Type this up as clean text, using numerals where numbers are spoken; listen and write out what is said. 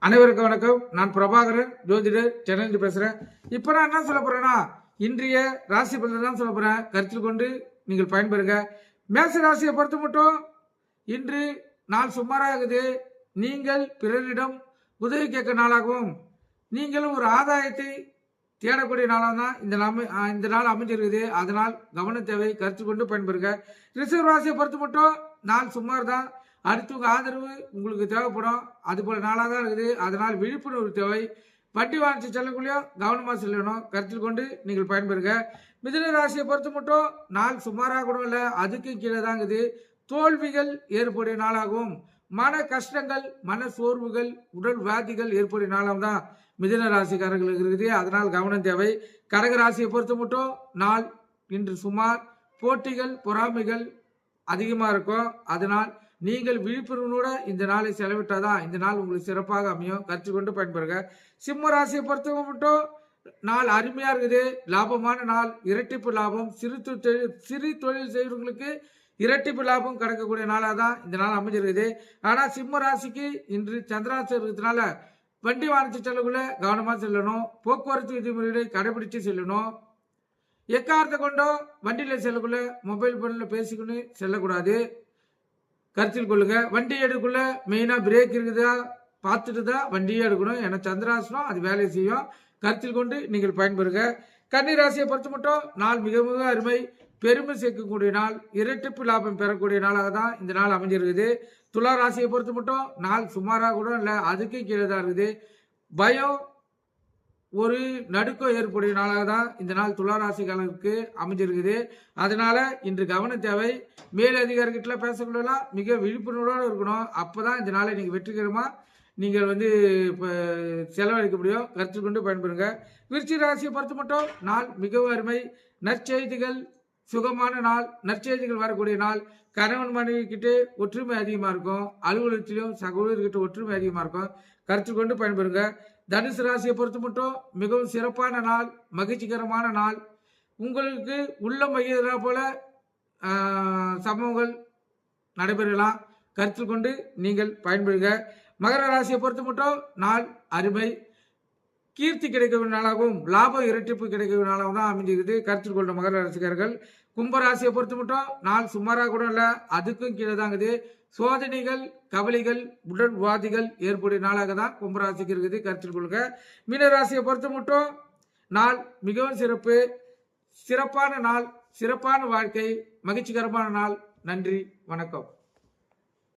அனைவருக்கும் வணக்கம். நான் பிரபாகரன், ஜோதிடர், சென்னையிலிருந்து பேசுறேன். இப்போ நான் என்ன சொல்ல போறேன்னா, இன்றைய ராசி பலன் தான் சொல்ல போறேன். கருத்தில் கொண்டு நீங்கள் பயன்பெறுங்க. மேச ராசியை பொறுத்த மட்டும் இன்று நாள் சுமாராகுது. நீங்கள் பிறரிடம் உதவி கேட்க நாளாகவும் நீங்களும் ஒரு ஆதாயத்தை தேடக்கூடிய நாளாக தான் இந்த நாள் அமைஞ்சிருக்குது. அதனால் கவன தேவை, கருத்தில் கொண்டு பயன்பெறுங்க. ரிசர்வ் ராசியை பொறுத்த மட்டும் நாள் சுமார் தான். அடுத்தவங்க ஆதரவு உங்களுக்கு தேவைப்படும். அது போல நாளாக தான் இருக்குது. அதனால் விழிப்புணர்வு தேவை. வட்டி வாங்கி செல்லக்குள்ளேயும் கவனமாக செல்லணும். கருத்தில் கொண்டு நீங்கள் பயன்பெறுங்க. மிதுன ராசியை பொறுத்த மட்டும் நாள் சுமாராக கூட இல்லை, அதுக்கு கீழே தான் இருக்குது. தோல்விகள் ஏற்புடைய நாளாகவும் மன கஷ்டங்கள், மன சோர்வுகள், உடல் வியாதிகள் ஏற்புடைய நாளாகவும் தான் மிதுன ராசிக்காரர்களுக்கு இருக்குது. அதனால் கவனம் தேவை. கடக ராசியை பொறுத்த மட்டும் நாள் இன்று சுமார் போட்டிகள், பொறாமைகள் அதிகமாக இருக்கும். அதனால் நீங்கள் விழிப்புணர்வோட இந்த நாளை செலவிட்டாதான் இந்த நாள் உங்களுக்கு சிறப்பாக அமையும். கற்றுக்கொண்டு பயன்பெறுங்க. சிம்ம ராசியை பொறுத்தவங்க மட்டும் நாள் அருமையா இருக்குது. லாபமான நாள், இரட்டிப்பு லாபம். சிறு தொழில் செய்வர்களுக்கு இரட்டிப்பு லாபம் கிடைக்கக்கூடிய நாளாக தான் இந்த நாள் அமைஞ்சிருக்குது. ஆனால் சிம்ம ராசிக்கு இன்று சந்திராசம் இருக்கிறதுனால வண்டி வாகனத்தை செல்லக்குள்ள கவனமாக செல்லணும். போக்குவரத்து விதிமுறைகளை கடைபிடிச்சு செல்லணும். எக்காரத்தை கொண்டோ வண்டியில் செல்லக்குள்ள மொபைல் போனில் பேசிக்கொண்டு செல்லக்கூடாது. கருத்தில் கொள்ளுங்க. வண்டி எடுக்குள்ள மெயினாக பிரேக் இருக்குதா பார்த்துட்டு தான் வண்டியே எடுக்கணும். ஏன்னா சந்திராசனம் அது வேலை செய்யும். கருத்தில் கொண்டு நீங்கள் பயன்பெறுங்க. கன்னி ராசியை பொறுத்த மட்டும் நாள் மிக மிக அருமை. பெருமை சேர்க்கக்கூடிய நாள், இரட்டிப்பு லாபம் பெறக்கூடிய நாளாக தான் இந்த நாள் அமைஞ்சிருக்குது. துலா ராசியை பொறுத்த மட்டும் நாள் சுமாராக கூட இல்லை, அதுக்கு கீழே தான் இருக்குது. பயம், ஒரு நடுக்கம் ஏற்புடைய நாளாக தான் இந்த நாள் துளாராசிகளுக்கு அமைஞ்சிருக்குது. அதனால இன்று கவன தேவை. மேல் அதிகாரிகிட்ட பேசக்கூடலாம் மிக விழிப்புணர்வோடு இருக்கணும். அப்போதான் இந்த நாளை நீங்கள் வெற்றிகரமாக நீங்கள் இப்போ செலவழிக்க முடியும். கருத்து கொண்டு பயன்பெறுங்க. விருச்சிக ராசியை பொறுத்த மட்டும் நாள் மிகவும் அருமை. நற்செய்திகள், சுகமான நாள், நற்செய்திகள் வரக்கூடிய நாள். கணவன் மனைவி கிட்ட ஒற்றுமை அதிகமாக இருக்கும். அலுவலகத்திலும் சகோதரர்கிட்ட ஒற்றுமை அதிகமாக இருக்கும். கருத்து கொண்டு பயன்பெறுங்க. தனுசு ராசியை பொறுத்த மட்டும் மிகவும் சிறப்பான நாள், மகிழ்ச்சிகரமான நாள். உங்களுக்கு உள்ள மகிழ்கிறா போல சம்பவங்கள் நடைபெறலாம். கருத்தில் கொண்டு நீங்கள் பயன்பெறுங்க. மகர ராசியை பொறுத்த மட்டும் நாள் அருமை. கீர்த்தி கிடைக்கக்கூடிய நாளாகவும் லாபம் இரட்டிப்பு கிடைக்கக்கூடிய நாளாகவும் தான் அமைஞ்சிருக்குது. கருத்தில் கொண்ட மகர ராசிக்காரர்கள். கும்பராசியை பொறுத்த மட்டும் நாள் சுமாராக கூட இல்லை, அதுக்கும் கீழே தாங்குது. சோதனைகள், கவலைகள், உடல்வாதிகள் ஏற்புடைய நாளாக தான் கும்பராசிக்கு இருக்குது. கருத்தில் கொள்ளுங்க. மீனராசியை பொறுத்த மட்டும் நாள் மிகவும் சிறப்பு. சிறப்பான நாள், சிறப்பான வாழ்க்கை, மகிழ்ச்சிகரமான நாள். நன்றி, வணக்கம்.